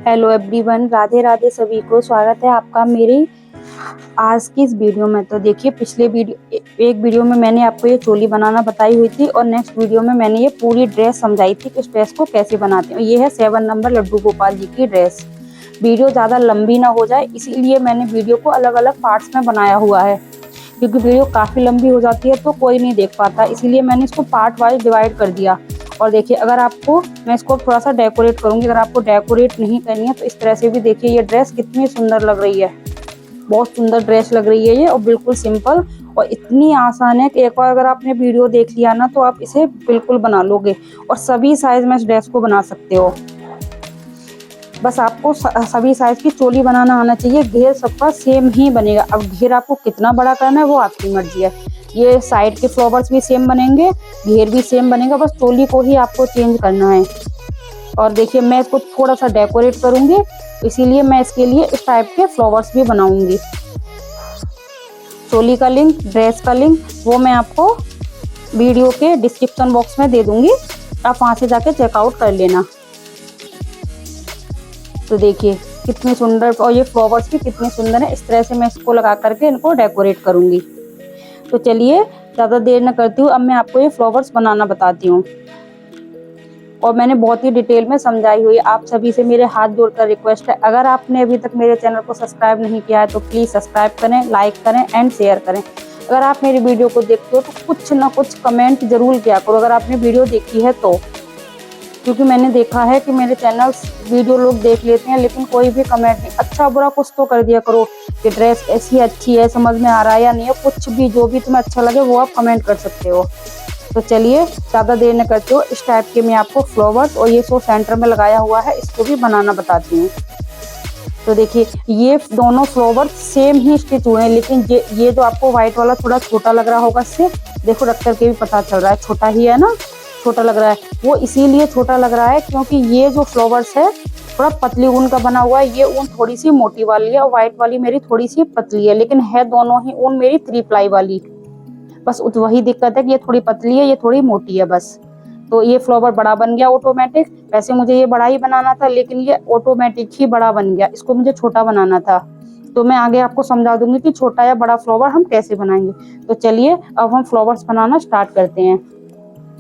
Hello everyone, Radhe Radhe सभी को। स्वागत है आपका मेरी आज की इस वीडियो में। तो देखिए, पिछले वीडियो एक वीडियो में मैंने आपको ये चोली बनाना बताई हुई थी और नेक्स्ट वीडियो में मैंने ये पूरी ड्रेस समझाई थी कि इस ड्रेस को कैसे बनाते हैं। ये है 7 नंबर लड्डू गोपाल जी की ड्रेस। वीडियो ज़्यादा लंबी ना हो जाए इसीलिए मैंने वीडियो को अलग अलग पार्ट्स में बनाया हुआ है, क्योंकि वीडियो काफ़ी लंबी हो जाती है तो कोई नहीं देख पाता, इसीलिए मैंने इसको पार्ट वाइज डिवाइड कर दिया। और देखिए, अगर आपको मैं इसको थोड़ा सा डेकोरेट करूंगी, अगर आपको डेकोरेट नहीं करनी है तो इस तरह से भी देखिए ये ड्रेस कितनी सुंदर लग रही है। बहुत सुंदर ड्रेस लग रही है ये, और बिल्कुल सिंपल और इतनी आसान है कि एक बार अगर आपने वीडियो देख लिया ना तो आप इसे बिल्कुल बना लोगे। और सभी साइज में इस ड्रेस को बना सकते हो। बस आपको सभी साइज की चोली बनाना आना चाहिए। घेर सबका सेम ही बनेगा। अब घेर आपको कितना बड़ा करना है वो आपकी मर्जी है। ये साइड के फ्लावर्स भी सेम बनेंगे, घेर भी सेम बनेगा, बस चोली को ही आपको चेंज करना है। और देखिए, मैं इसको थोड़ा सा डेकोरेट करूंगी, इसीलिए मैं इसके लिए इस टाइप के फ्लावर्स भी बनाऊंगी। चोली का लिंक, ड्रेस का लिंक वो मैं आपको वीडियो के डिस्क्रिप्शन बॉक्स में दे दूंगी, आप वहां से जाके चेकआउट कर लेना। तो देखिए कितनी सुंदर, और ये फ्लावर्स भी कितने सुंदर है। इस तरह से मैं इसको लगा करके इनको डेकोरेट करूंगी। तो चलिए ज़्यादा देर न करती हूँ, अब मैं आपको ये फ्लावर्स बनाना बताती हूँ। और मैंने बहुत ही डिटेल में समझाई हुई है। आप सभी से मेरे हाथ जोड़कर रिक्वेस्ट है, अगर आपने अभी तक मेरे चैनल को सब्सक्राइब नहीं किया है तो प्लीज़ सब्सक्राइब करें, लाइक करें एंड शेयर करें। अगर आप मेरी वीडियो को देखते हो तो कुछ ना कुछ कमेंट जरूर किया करो, अगर आपने वीडियो देखी है तो। क्योंकि मैंने देखा है कि मेरे चैनल वीडियो लोग देख लेते हैं लेकिन कोई भी कमेंट नहीं, अच्छा बुरा कुछ तो कर दिया करो कि ड्रेस ऐसी अच्छी है, समझ में आ रहा है या नहीं है, कुछ भी जो भी तुम्हें अच्छा लगे वो आप कमेंट कर सकते हो। तो चलिए ज़्यादा देर न करते हो, इस टाइप के मैं आपको फ्लावर्स और ये सो सेंटर में लगाया हुआ है इसको भी बनाना बताती हूँ। तो देखिए, ये दोनों फ्लावर्स सेम ही स्टिच हुए हैं, लेकिन ये जो आपको व्हाइट वाला थोड़ा छोटा लग रहा होगा, इससे देखो रख करके भी पता चल रहा है छोटा ही है ना, छोटा लग रहा है। वो इसीलिए छोटा लग रहा है क्योंकि ये जो फ्लावर्स है थोड़ा पतली ऊन का बना हुआ है, ये ऊन थोड़ी सी मोटी वाली है और व्हाइट वाली मेरी थोड़ी सी पतली है, लेकिन है दोनों ही ऊन मेरी 3 प्लाई वाली। बस वही दिक्कत है कि ये थोड़ी पतली है, ये थोड़ी मोटी है बस। तो ये फ्लावर बड़ा बन गया ऑटोमेटिक। वैसे मुझे ये बड़ा ही बनाना था लेकिन ये ऑटोमेटिक ही बड़ा बन गया, इसको मुझे छोटा बनाना था। तो मैं आगे आपको समझा दूंगी कि छोटा या बड़ा फ्लावर हम कैसे बनाएंगे। तो चलिए अब हम फ्लावर्स बनाना स्टार्ट करते हैं।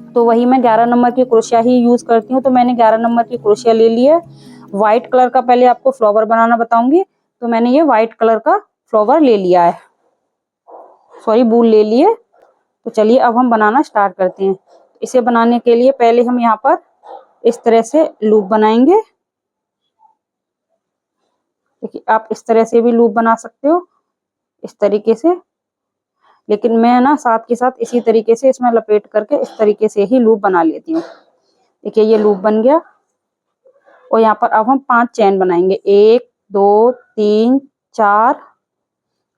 तो वही मैं 11 नंबर की क्रोशिया ही यूज करती हूँ। तो मैंने 11 नंबर की क्रोशिया ले ली है। व्हाइट कलर का पहले आपको फ्लावर बनाना बताऊंगी। तो मैंने ये व्हाइट कलर का फ्लावर ले लिया है, सॉरी बूल ले लिए। तो चलिए अब हम बनाना स्टार्ट करते हैं। इसे बनाने के लिए पहले हम यहाँ पर इस तरह से लूप बनाएंगे। देखिए, आप इस तरह से भी लूप बना सकते हो, इस तरीके से, लेकिन मैं ना साथ के साथ इसी तरीके से इसमें लपेट करके इस तरीके से ही लूप बना लेती हूँ। देखिए ये लूप बन गया। और यहाँ पर अब हम 5 चैन बनाएंगे, 1 2 3 4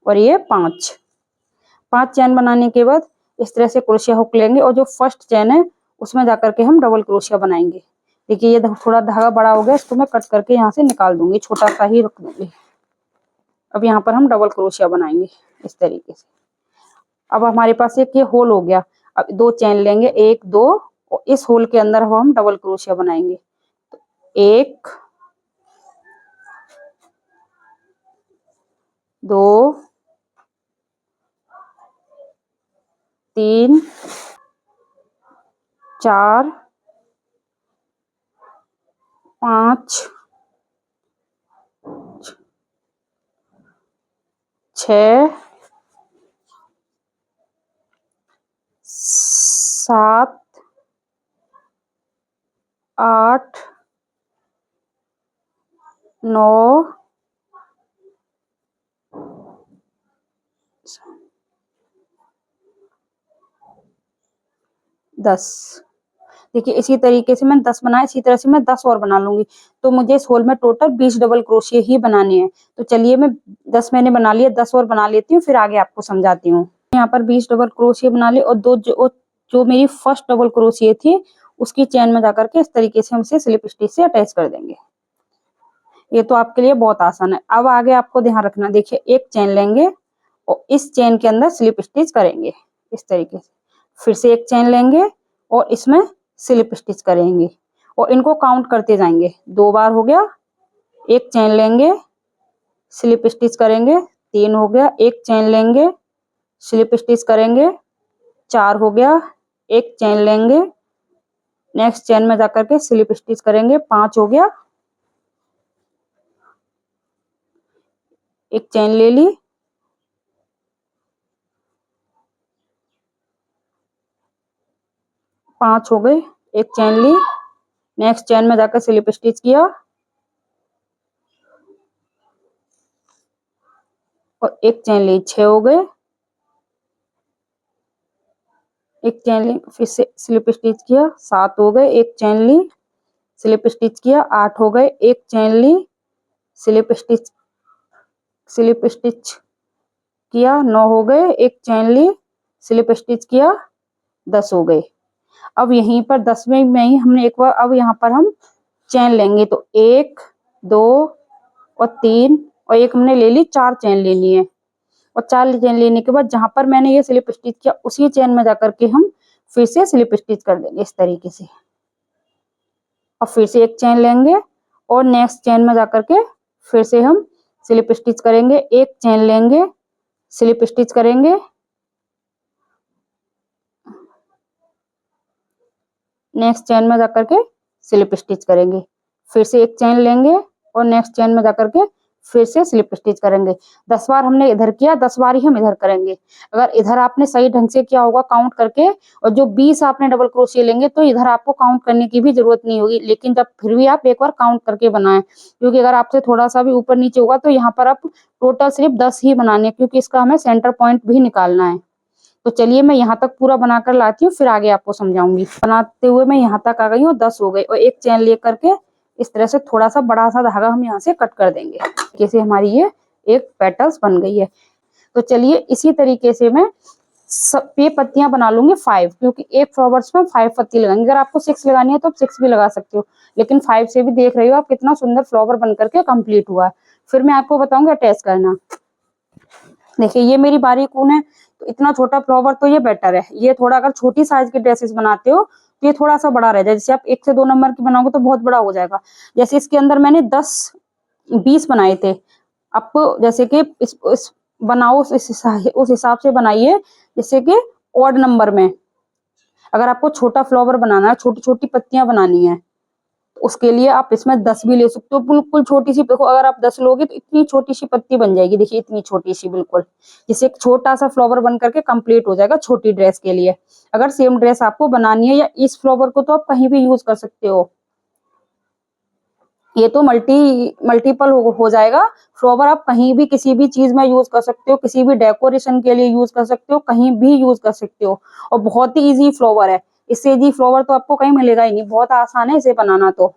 और ये 5 चैन बनाने के बाद इस तरह से क्रोशिया हुक लेंगे और जो फर्स्ट चैन है उसमें जाकर के हम डबल क्रोशिया बनाएंगे। देखिए ये थोड़ा धागा बड़ा हो गया, इसको मैं कट करके यहाँ से निकाल दूंगी, छोटा सा ही रख दूंगी। अब यहाँ पर हम डबल क्रोशिया बनाएंगे इस तरीके से। अब हमारे पास एक ये होल हो गया। अब 2 चैन लेंगे, 1 2, और इस होल के अंदर हम डबल क्रोशिया बनाएंगे। तो 1 2 3 4 5 6 7 8 9 10। देखिए इसी तरीके से मैंने 10 बनाए, इसी तरह से मैं 10 और बना लूंगी। तो मुझे इस होल में टोटल 20 डबल क्रोशिया ही बनाने हैं। तो चलिए मैं 10 मैंने बना लिए, 10 और बना लेती हूँ, फिर आगे आपको समझाती हूँ। यहाँ पर 20 डबल क्रोशिया बना लिए और जो मेरी फर्स्ट डबल क्रोशिया थी उसकी चैन में जाकर के इस तरीके से हम इसे स्लिप स्टिच से अटैच कर देंगे। ये तो आपके लिए बहुत आसान है। अब आगे आपको ध्यान रखना, देखिए एक चैन लेंगे और इस चैन के अंदर स्लिप स्टिच करेंगे इस तरीके से। फिर से एक चैन लेंगे और इसमें स्लिप स्टिच करेंगे और इनको काउंट करते जाएंगे। 2 बार हो गया, एक चेन लेंगे, स्लिप स्टिच करेंगे, 3 हो गया, एक चेन लेंगे, स्लिप स्टिच करेंगे, 4 हो गया, एक चेन लेंगे, नेक्स्ट चेन में जाकर के स्लिप स्टिच करेंगे, 5 हो गया, एक चेन ले ली, 5 हो गए, एक चेन ली, नेक्स्ट चेन में जाकर स्लिप स्टिच किया और एक चेन ली, 6 हो गए, एक चेन ली, फिर से स्लिप स्टिच किया, 7 हो गए, एक चेन ली, स्लिप स्टिच किया, 8 हो गए, एक चेन ली, स्लिप स्टिच किया, 9 हो गए, एक चेन ली, स्लिप स्टिच किया, 10 हो गए। अब यहीं पर 10वें में ही हमने एक बार, अब यहाँ पर हम चेन लेंगे, तो 1 2 और 3 और एक हमने ले ली, 4 चेन लेनी है और 4 चेन लेने के बाद जहां पर मैंने ये स्लिप स्टिच किया उसी चेन में जाकर के हम फिर से स्लिप स्टिच कर देंगे इस तरीके से, और फिर से एक चेन लेंगे और नेक्स्ट चेन में जाकर के फिर से हम स्लिप स्टिच करेंगे, एक चेन लेंगे, स्लिप स्टिच करेंगे, नेक्स्ट चेन में जाकर के स्लिप स्टिच करेंगे, फिर से एक चेन लेंगे और नेक्स्ट चेन में जाकर के फिर से स्लिप स्टिच करेंगे। 10 बार हमने इधर किया, 10 बार ही हम इधर करेंगे। अगर इधर आपने सही ढंग से किया होगा काउंट करके और जो 20 आपने डबल क्रोशिया लेंगे तो इधर आपको काउंट करने की भी जरूरत नहीं होगी, लेकिन जब फिर भी आप एक बार काउंट करके बनाएं, क्योंकि अगर आपसे थोड़ा सा भी ऊपर नीचे होगा तो यहाँ पर आप टोटल सिर्फ 10 ही बनाने, क्योंकि इसका हमें सेंटर पॉइंट भी निकालना है। तो चलिए मैं यहाँ तक पूरा बनाकर लाती हूँ, फिर आगे आपको समझाऊंगी। बनाते हुए मैं यहाँ तक आ गई हूँ, 10 हो गए और एक चेन लेकर के इस तरह से थोड़ा सा बड़ा सा धागा हम यहाँ से कट कर देंगे, जैसे हमारी ये एक पेटल्स बन गई है। तो चलिए इसी तरीके से मैं सब ये पत्तियां बना लूंगी 5, क्योंकि एक फ्लावर्स में 5 पत्ती लगाएंगे। अगर आपको 6 लगानी है तो आप 6 भी लगा सकते हो, लेकिन 5 से भी देख रही हो आप कितना सुंदर फ्लावर बन करके कंप्लीट हुआ है। फिर मैं आपको बताऊंगी अटैच करना। देखिए ये मेरी बारीक ऊन है, तो इतना छोटा फ्लावर तो ये बेटर है। ये थोड़ा अगर छोटी साइज की ड्रेसेस बनाते हो तो ये थोड़ा सा बड़ा रह जाए, जैसे आप 1 से 2 नंबर की बनाओगे तो बहुत बड़ा हो जाएगा। जैसे इसके अंदर मैंने 10-20 बनाए थे, आपको जैसे कि इस बनाओ उस हिसाब से बनाइए, जैसे कि ऑड नंबर में। अगर आपको छोटा फ्लावर बनाना है, छोटी छोटी पत्तियां बनानी है, उसके लिए आप इसमें 10 भी ले सकते हो। बिल्कुल छोटी सी, देखो अगर आप 10 लोगे तो इतनी छोटी सी पत्ती बन जाएगी, देखिए इतनी छोटी सी, बिल्कुल जिससे एक छोटा सा फ्लावर बन करके कंप्लीट हो जाएगा छोटी ड्रेस के लिए। अगर सेम ड्रेस आपको बनानी है, या इस फ्लावर को तो आप कहीं भी यूज कर सकते हो, ये तो मल्टीपल हो जाएगा। फ्लावर आप कहीं भी किसी भी चीज में यूज कर सकते हो, किसी भी डेकोरेशन के लिए यूज कर सकते हो, कहीं भी यूज कर सकते हो, और बहुत ही इजी फ्लावर है। इससे इजी फ्लावर तो आपको कहीं मिलेगा ही नहीं, बहुत आसान है इसे बनाना। तो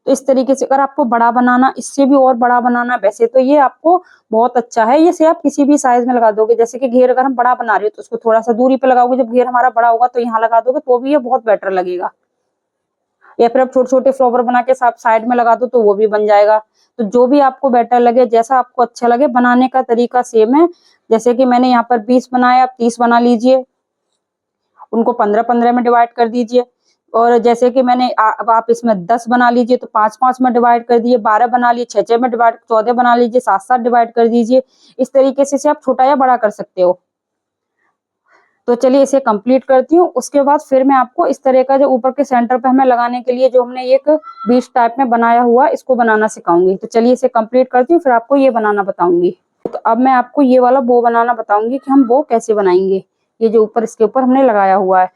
इस तरीके से अगर आपको बड़ा बनाना, इससे भी और बड़ा बनाना, वैसे तो ये आपको बहुत अच्छा है, ये से आप किसी भी साइज में लगा दोगे। जैसे कि घेर अगर हम बड़ा बना रहे हो तो उसको थोड़ा सा दूरी पे लगाओगे, जब घेर हमारा बड़ा होगा तो यहाँ लगा दोगे तो भी ये बहुत बेटर लगेगा। या फिर आप छोटे छोटे फ्लावर बना के साइड में लगा दो तो वो भी बन जाएगा। तो जो भी आपको बेटर लगे, जैसा आपको अच्छा लगे, बनाने का तरीका सेम है। जैसे कि मैंने यहाँ पर 20 बनाया, आप 30 बना लीजिए, उनको 15-15 में डिवाइड कर दीजिए। और जैसे कि मैंने अब आप इसमें 10 बना लीजिए तो 5-5 में डिवाइड कर दिए, 12 बना लिए 6-6 में डिवाइड, 14 बना लीजिए 7-7 डिवाइड कर दीजिए। इस तरीके से आप छोटा या बड़ा कर सकते हो। तो चलिए इसे कंप्लीट करती हूँ, उसके बाद फिर मैं आपको इस तरह का जो ऊपर के सेंटर पे हमें लगाने के लिए जो हमने एक बीच टाइप में बनाया हुआ इसको बनाना सिखाऊंगी। तो चलिए इसे कंप्लीट करती हूँ, फिर आपको ये बनाना बताऊंगी। तो अब मैं आपको ये वाला बो बनाना बताऊंगी कि हम बो कैसे बनाएंगे। ये जो ऊपर इसके ऊपर हमने लगाया हुआ है,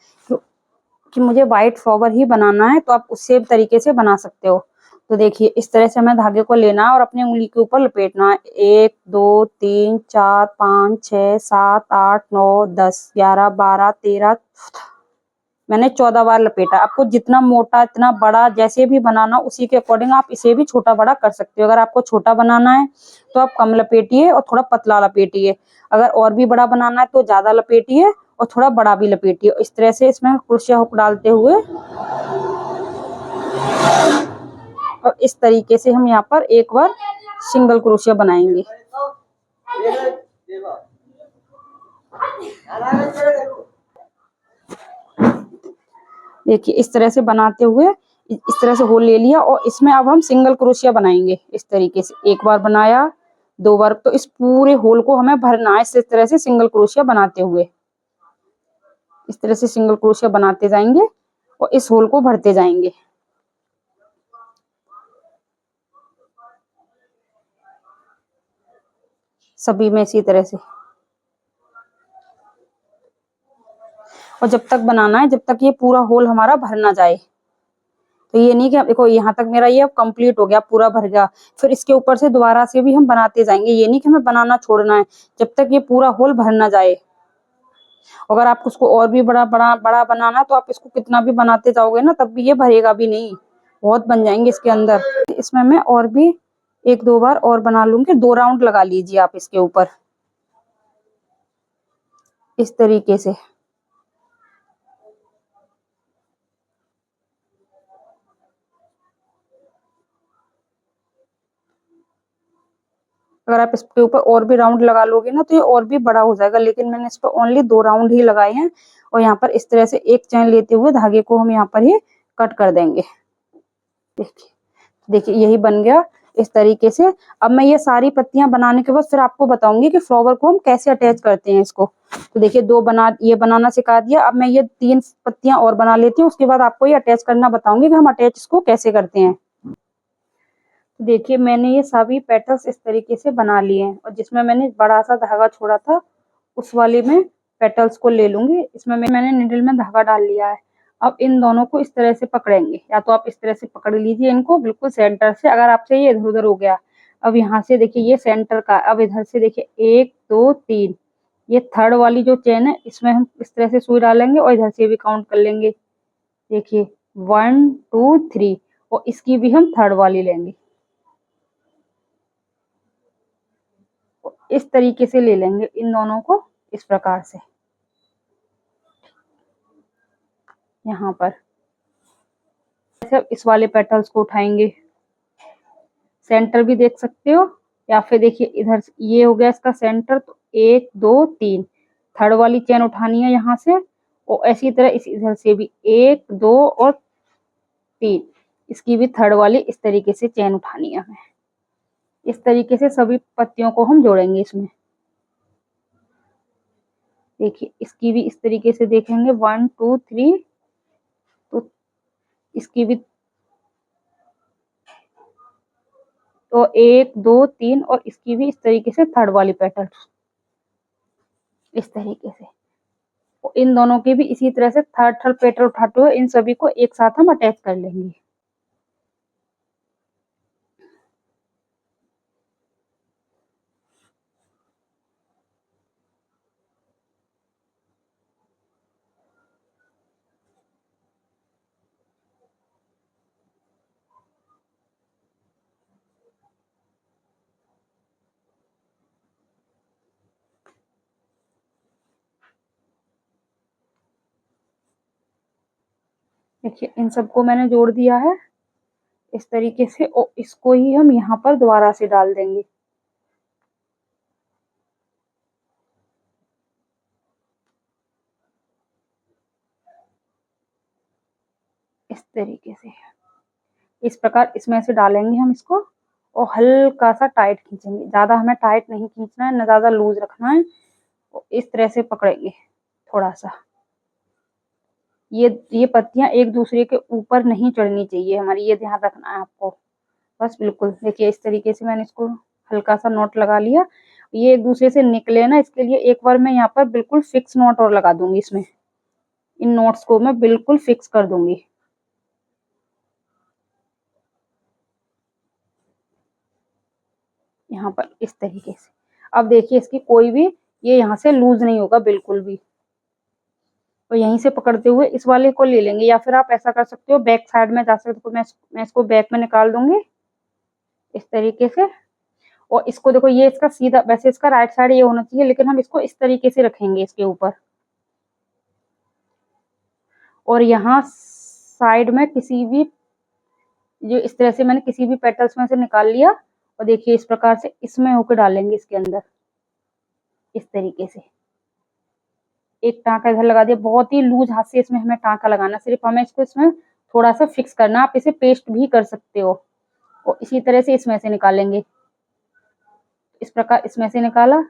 कि मुझे व्हाइट फ्लावर ही बनाना है, तो आप उसी तरीके से बना सकते हो। तो देखिए इस तरह से हमें धागे को लेना है और अपनी उंगली के ऊपर लपेटना है। 1 2 3 4 5 6 7 8 9 10 11 12 13, मैंने 14 बार लपेटा। आपको जितना मोटा इतना बड़ा जैसे भी बनाना उसी के अकॉर्डिंग आप इसे भी छोटा बड़ा कर सकते हो। अगर आपको छोटा बनाना है तो आप कम लपेटिए और थोड़ा पतला लपेटिए, अगर और भी बड़ा बनाना है तो ज्यादा लपेटिए और थोड़ा बड़ा भी लपेटिए। इस तरह से इसमें क्रोशिया हुक डालते हुए और इस तरीके से हम यहाँ पर एक बार सिंगल क्रोशिया बनाएंगे। देखिए इस तरह से बनाते हुए इस तरह से होल ले लिया और इसमें अब हम सिंगल क्रोशिया बनाएंगे। इस तरीके से एक बार बनाया, 2 बार, तो इस पूरे होल को हमें भरना है। इस तरह से सिंगल क्रोशिया बनाते हुए, इस तरह से सिंगल क्रोशिया बनाते जाएंगे और इस होल को भरते जाएंगे। सभी में इसी तरह से, और जब तक बनाना है जब तक ये पूरा होल हमारा भर ना जाए। तो ये नहीं कि देखो यहाँ तक मेरा ये अब कंप्लीट हो गया, पूरा भर गया, फिर इसके ऊपर से दोबारा से भी हम बनाते जाएंगे। ये नहीं कि हमें बनाना छोड़ना है जब तक ये पूरा होल भर ना जाए। अगर आप उसको और भी बड़ा बड़ा बड़ा बनाना है तो आप इसको कितना भी बनाते जाओगे ना तब भी ये भरेगा भी नहीं, बहुत बन जाएंगे इसके अंदर। इसमें मैं और भी 1-2 बार और बना लूंगी। 2 राउंड लगा लीजिए आप इसके ऊपर इस तरीके से। अगर आप इसके ऊपर और भी राउंड लगा लोगे ना तो ये और भी बड़ा हो जाएगा, लेकिन मैंने इस पर ओनली 2 राउंड ही लगाए हैं। और यहाँ पर इस तरह से एक चैन लेते हुए धागे को हम यहाँ पर ही कट कर देंगे। देखिए देखिए यही बन गया इस तरीके से। अब मैं ये सारी पत्तियां बनाने के बाद फिर आपको बताऊंगी कि फ्लावर को हम कैसे अटैच करते हैं इसको। तो देखिए ये बनाना सिखा दिया। अब मैं ये 3 पत्तियां और बना लेती हूँ, उसके बाद आपको ये अटैच करना बताऊंगी कि हम अटैच इसको कैसे करते हैं। देखिए मैंने ये सभी पेटल्स इस तरीके से बना लिए हैं, और जिसमें मैंने बड़ा सा धागा छोड़ा था उस वाले में पेटल्स को ले लूंगी। इसमें मैंने निडल में धागा डाल लिया है। अब इन दोनों को इस तरह से पकड़ेंगे, या तो आप इस तरह से पकड़ लीजिए इनको बिल्कुल सेंटर से, अगर आपसे ये इधर उधर हो गया। अब यहाँ से देखिए ये सेंटर का, अब इधर से देखिए 1 2 3, ये थर्ड वाली जो चेन है इसमें हम इस तरह से सुई डालेंगे और इधर से भी काउंट कर लेंगे। देखिए 1 2 3, और इसकी भी हम थर्ड वाली लेंगे। इस तरीके से ले लेंगे इन दोनों को इस प्रकार से। यहाँ पर ऐसे इस वाले पेटल्स को उठाएंगे, सेंटर भी देख सकते हो, या फिर देखिए इधर ये हो गया इसका सेंटर। तो 1 2 3, थर्ड वाली चेन उठानी है यहाँ से, और ऐसी तरह इस इधर से भी 1 2 और 3, इसकी भी थर्ड वाली इस तरीके से चेन उठानी है हमें। इस तरीके से सभी पत्तियों को हम जोड़ेंगे इसमें। देखिए इसकी भी इस तरीके से देखेंगे 1 2 3, तो इसकी भी तो 1 2 3, और इसकी भी इस तरीके से थर्ड वाली पेटल इस तरीके से। इन दोनों की भी इसी तरह से थर्ड थर्ड पेटल उठाते हुए इन सभी को एक साथ हम अटैच कर लेंगे। देखिए इन सबको मैंने जोड़ दिया है इस तरीके से, और इसको ही हम यहाँ पर दोबारा से डाल देंगे। इस तरीके से इस प्रकार इसमें से डालेंगे हम इसको, और हल्का सा टाइट खींचेंगे। ज्यादा हमें टाइट नहीं खींचना है, ना ज्यादा लूज रखना है। इस तरह से पकड़ेंगे थोड़ा सा। ये पत्तियां एक दूसरे के ऊपर नहीं चढ़नी चाहिए हमारी, ये ध्यान रखना है आपको। बस बिल्कुल देखिए इस तरीके से मैंने इसको हल्का सा नॉट लगा लिया। ये एक दूसरे से निकले ना, इसके लिए एक बार मैं यहाँ पर बिल्कुल फिक्स नॉट और लगा दूंगी इसमें। इन नॉट्स को मैं बिल्कुल फिक्स कर दूंगी। यहाँ पर इस तरीके से। अब देखिए इसकी कोई भी ये यहाँ से लूज नहीं होगा बिल्कुल भी। तो यहीं से पकड़ते हुए इस वाले को ले लेंगे, या फिर आप ऐसा कर सकते हो बैक साइड में जा सकते हो। मैं इसको बैक में निकाल दूंगी इस तरीके से। और इसको देखो ये इसका सीधा, वैसे इसका राइट साइड ये होना चाहिए, लेकिन हम इसको इस तरीके से रखेंगे इसके ऊपर। और यहाँ साइड में किसी भी, जो इस तरह से मैंने किसी भी पेटल्स में से निकाल लिया, और देखिए इस प्रकार से इसमें होकर डालेंगे इसके अंदर इस तरीके से। एक टाँका इधर लगा दिया, बहुत ही लूज हाथ से इसमें हमें टाँका लगाना, सिर्फ हमें इसको इसमें थोड़ा सा फिक्स करना, आप इसे पेस्ट भी कर सकते हो। और इसी तरह से इसमें से निकालेंगे, इस प्रकार इसमें से निकाला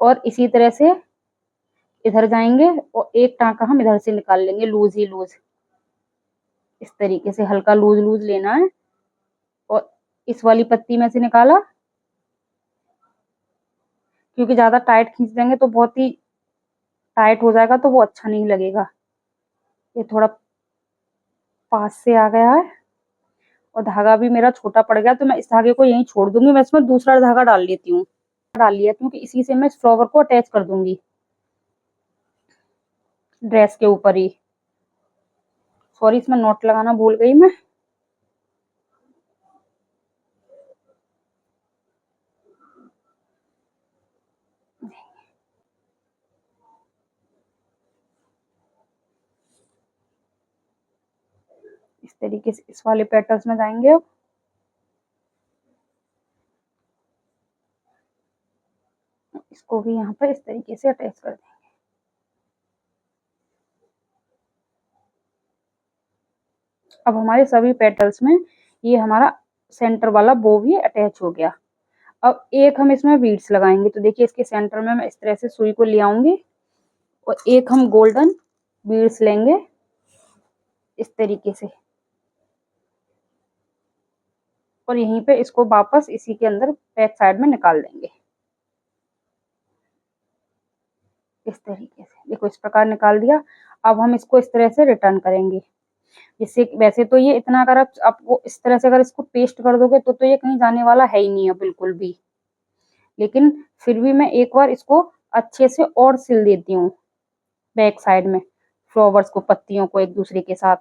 और इसी तरह से इधर जाएंगे और एक टाँका हम इधर से निकाल लेंगे, लूज ही लूज, इस तरीके से हल्का लूज लूज लेना है। और इस वाली पत्ती में से निकाला, क्योंकि ज्यादा टाइट खींच देंगे तो बहुत ही टाइट हो जाएगा, तो वो अच्छा नहीं लगेगा। ये थोड़ा पास से आ गया है और धागा भी मेरा छोटा पड़ गया, तो मैं इस धागे को यहीं छोड़ दूंगी। मैं इसमें दूसरा धागा डाल लेती हूँ, डाल लिया, क्योंकि इसी से मैं इस फ्लावर को अटैच कर दूंगी ड्रेस के ऊपर ही। सॉरी, इसमें नॉट लगाना भूल गई मैं। इस तरीके से इस वाले पेटल्स में जाएंगे अब। इसको भी यहाँ पर इस तरीके से अटैच कर देंगे। अब हमारे सभी पेटल्स में ये हमारा सेंटर वाला बो भी अटैच हो गया। अब एक हम इसमें बीड्स लगाएंगे, तो देखिए इसके सेंटर में मैं इस तरह से सुई को ले आऊंगी और एक हम गोल्डन बीड्स लेंगे इस तरीके से, और यहीं पे इसको वापस इसी के अंदर बैक साइड में निकाल देंगे इस तरीके से। देखो इस प्रकार निकाल दिया। अब हम इसको इस तरह से रिटर्न करेंगे, जिससे वैसे तो ये इतना, अगर आप वो इस तरह से अगर इसको पेस्ट कर दोगे तो ये कहीं जाने वाला है ही नहीं है बिल्कुल भी। लेकिन फिर भी मैं एक बार इसको अच्छे से और सिल देती हूँ बैक साइड में, फ्लावर्स को, पत्तियों को एक दूसरे के साथ।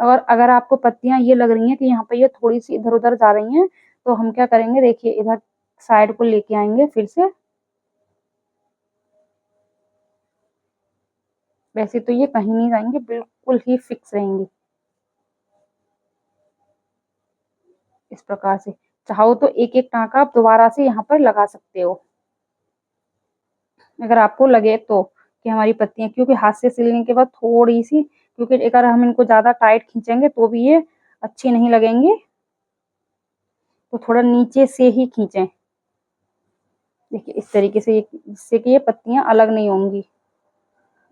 और अगर आपको पत्तियां ये लग रही हैं कि यहाँ पे ये थोड़ी सी इधर उधर जा रही हैं, तो हम क्या करेंगे, देखिए इधर साइड को लेके आएंगे फिर से। वैसे तो ये कहीं नहीं जाएंगे, बिल्कुल ही फिक्स रहेंगी इस प्रकार से। चाहो तो एक एक टाँका आप दोबारा से यहाँ पर लगा सकते हो, अगर आपको लगे तो कि हमारी पत्तियां, क्योंकि हाथ से सिलने के बाद थोड़ी सी, क्योंकि अगर हम इनको ज्यादा टाइट खींचेंगे तो भी ये अच्छी नहीं लगेंगी, तो थोड़ा नीचे से ही खींचें। देखिए इस तरीके से, जिससे कि ये पत्तियां अलग नहीं होंगी।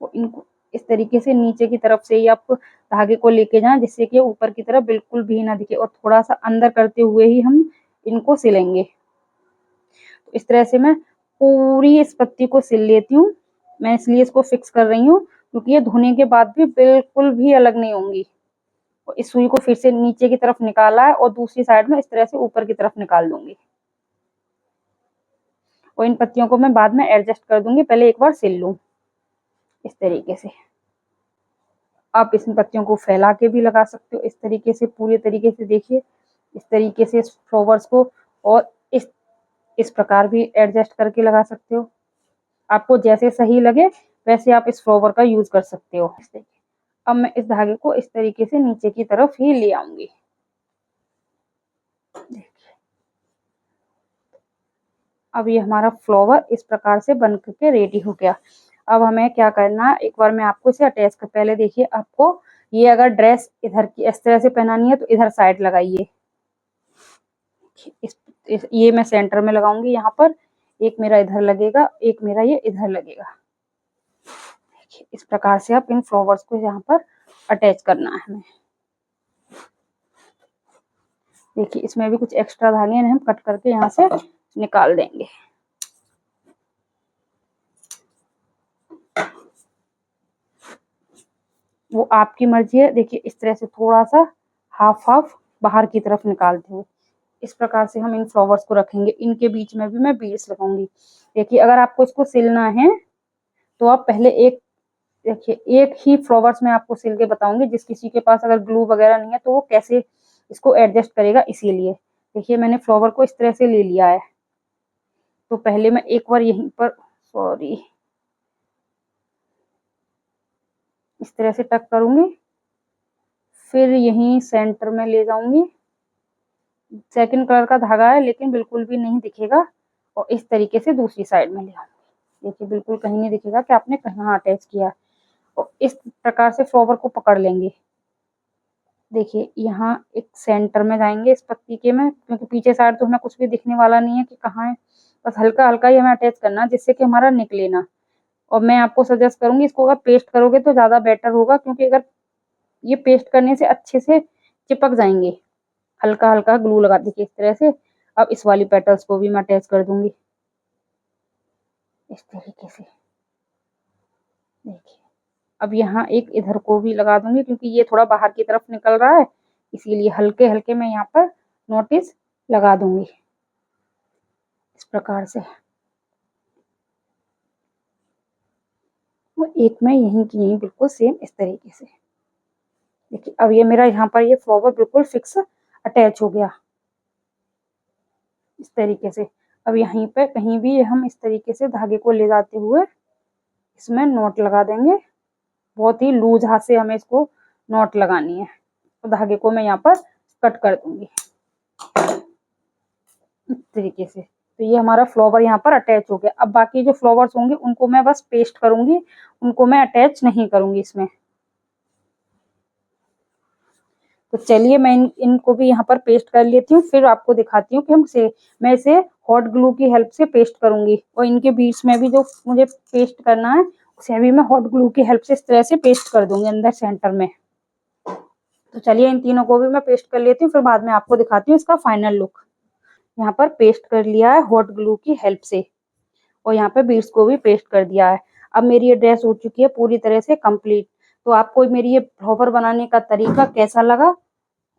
वो इनको इस तरीके से नीचे की तरफ से ही आप धागे को लेके जाएं, जिससे कि ऊपर की तरफ बिल्कुल भी ना दिखे, और थोड़ा सा अंदर करते हुए ही हम इनको सिलेंगे। तो इस तरह से मैं पूरी इस पत्ती को सिल लेती हूँ। मैं इसलिए इसको फिक्स कर रही हूँ क्योंकि ये धोने के बाद भी बिल्कुल भी अलग नहीं होंगी। और इस सुई को फिर से नीचे की तरफ निकाला है और दूसरी साइड में इस तरह से ऊपर की तरफ निकाल दूंगी, और इन पत्तियों को मैं बाद में एडजस्ट कर दूंगी, पहले एक बार सिल लूं इस तरीके से। आप इस पत्तियों को फैला के भी लगा सकते हो इस तरीके से, पूरे तरीके से। देखिए इस तरीके से इस फ्लावर्स को, और इस प्रकार भी एडजस्ट करके लगा सकते हो। आपको जैसे सही लगे वैसे आप इस फ्लावर का यूज कर सकते हो। अब मैं इस धागे को इस तरीके से नीचे की तरफ ही ले आऊंगी। अब ये हमारा फ्लावर इस प्रकार से बन करके रेडी हो गया। अब हमें क्या करना है, एक बार मैं आपको इसे अटैच कर, पहले देखिए आपको ये अगर ड्रेस इधर की इस तरह से पहनानी है तो इधर साइड लगाइए। ये मैं सेंटर में लगाऊंगी यहाँ पर, एक मेरा इधर लगेगा, एक मेरा ये इधर लगेगा। इस प्रकार से आप इन फ्लावर्स को यहाँ पर अटैच करना है हमें। देखिए इसमें भी कुछ एक्स्ट्रा धागे हम कट करके यहाँ से निकाल देंगे। वो आपकी मर्जी है। देखिए इस तरह से थोड़ा सा हाफ हाफ बाहर की तरफ निकालते हुए इस प्रकार से हम इन फ्लावर्स को रखेंगे। इनके बीच में भी मैं बीड्स लगाऊंगी। देखिए अगर आपको इसको सिलना है तो आप पहले एक, देखिए एक ही फ्लावर्स में आपको सिल के बताऊंगी, जिस किसी के पास अगर ग्लू वगैरह नहीं है तो वो कैसे इसको एडजस्ट करेगा। इसीलिए देखिए मैंने फ्लावर को इस तरह से ले लिया है, तो पहले मैं एक बार यहीं पर, सॉरी, इस तरह से टक करूंगी, फिर यहीं सेंटर में ले जाऊंगी। सेकंड कलर का धागा है लेकिन बिल्कुल भी नहीं दिखेगा, और इस तरीके से दूसरी साइड में ले आऊंगी। देखिए बिल्कुल कहीं नहीं दिखेगा कि आपने कहाँ अटैच किया है। और इस प्रकार से फ्लावर को पकड़ लेंगे। देखिए यहाँ एक सेंटर में जाएंगे इस पत्ती के में, क्योंकि पीछे साइड तो हमें कुछ भी दिखने वाला नहीं है कि कहाँ है, बस हल्का हल्का ही हमें अटैच करना है जिससे कि हमारा निकले ना। और मैं आपको सजेस्ट करूंगी इसको अगर पेस्ट करोगे तो ज्यादा बेटर होगा, क्योंकि अगर ये पेस्ट करने से अच्छे से चिपक जाएंगे। हल्का हल्का ग्लू लगा दीजिए इस तरह से। अब इस वाली पेटल्स को भी मैं अटैच कर दूंगी इस तरीके से। देखिए अब यहाँ एक इधर को भी लगा दूंगी, क्योंकि ये थोड़ा बाहर की तरफ निकल रहा है, इसीलिए हल्के हल्के मैं यहाँ पर नोटिस लगा दूंगी इस प्रकार से। वो एक मैं यहीं की यहीं बिल्कुल सेम इस तरीके से। देखिए अब ये मेरा यहाँ पर ये फ्लावर बिल्कुल फिक्स अटैच हो गया इस तरीके से। अब यहीं पे कहीं भी हम इस तरीके से धागे को ले जाते हुए इसमें नॉट लगा देंगे। बहुत ही लूज हाथ से हमें इसको नॉट लगानी है। तो धागे को मैं यहाँ पर कट कर दूंगी इस तरीके से। तो ये हमारा फ्लावर यहाँ पर अटैच हो गया। अब बाकी जो फ्लावर्स होंगे उनको मैं बस पेस्ट करूंगी, उनको मैं अटैच नहीं करूंगी इसमें। तो चलिए मैं इनको भी यहाँ पर पेस्ट कर लेती हूँ, फिर आपको दिखाती हूँ कि मैं इसे हॉट ग्लू की हेल्प से पेस्ट करूंगी। और इनके बीच में भी जो मुझे पेस्ट करना है उसे भी मैं हॉट ग्लू की हेल्प से इस तरह से पेस्ट कर दूंगी अंदर सेंटर में। तो चलिए इन तीनों को भी मैं पेस्ट कर लेती हूँ, फिर बाद में आपको दिखाती हूँ इसका फाइनल लुक। यहाँ पर पेस्ट कर लिया है हॉट ग्लू की हेल्प से, और यहाँ पे बीड्स को भी पेस्ट कर दिया है। अब मेरी ये ड्रेस हो चुकी है पूरी तरह से कंप्लीट। तो आपको मेरी ये फ्लावर बनाने का तरीका कैसा लगा,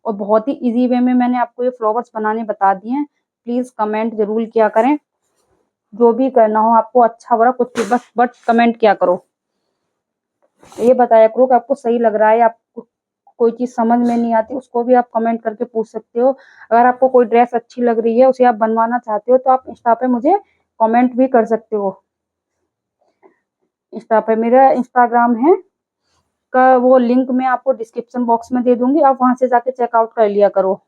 और बहुत ही इजी वे में मैंने आपको ये फ्लावर्स बनाने बता दिए हैं। प्लीज कमेंट जरूर किया करें, जो भी करना हो आपको, अच्छा बुरा कुछ भी, बस बट कमेंट किया करो। ये बताया करो कि आपको सही लग रहा है, आपको कोई चीज समझ में नहीं आती उसको भी आप कमेंट करके पूछ सकते हो। अगर आपको कोई ड्रेस अच्छी लग रही है उसे आप बनवाना चाहते हो तो आप इंस्टा पे मुझे कमेंट भी कर सकते हो। इंस्टा पे मेरा इंस्टाग्राम है का वो लिंक मैं आपको डिस्क्रिप्शन बॉक्स में दे दूंगी, आप वहां से जाके चेकआउट कर लिया करो।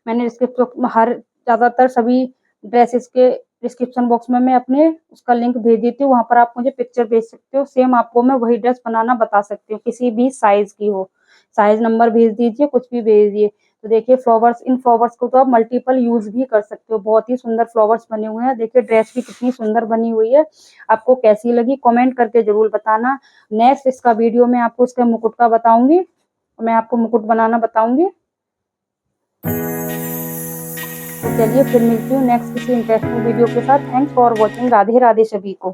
मैंने डिस्क्रिप्शन हर ज्यादातर सभी ड्रेसेस के डिस्क्रिप्शन बॉक्स में मैं अपने उसका लिंक भेज देती हूँ, वहां पर आप मुझे पिक्चर भेज सकते हो। सेम आपको मैं वही ड्रेस बनाना बता सकती हूँ, किसी भी साइज की हो। साइज नंबर भेज दीजिए, कुछ भी भेज दिए। तो देखिए फ्लावर्स, इन फ्लावर्स को तो आप मल्टीपल यूज भी कर सकते हो। बहुत ही सुंदर फ्लावर्स बने हुए हैं। देखिए ड्रेस भी कितनी सुंदर बनी हुई है। आपको कैसी लगी कमेंट करके जरूर बताना। नेक्स्ट इसका वीडियो में आपको इसके मुकुट का बताऊंगी, मैं आपको मुकुट बनाना बताऊंगी। तो चलिए फिर मिलती हूँ नेक्स्ट किसी इंटरेस्टिंग वीडियो के साथ। Thanks for watching. Radhe Radhe सभी को।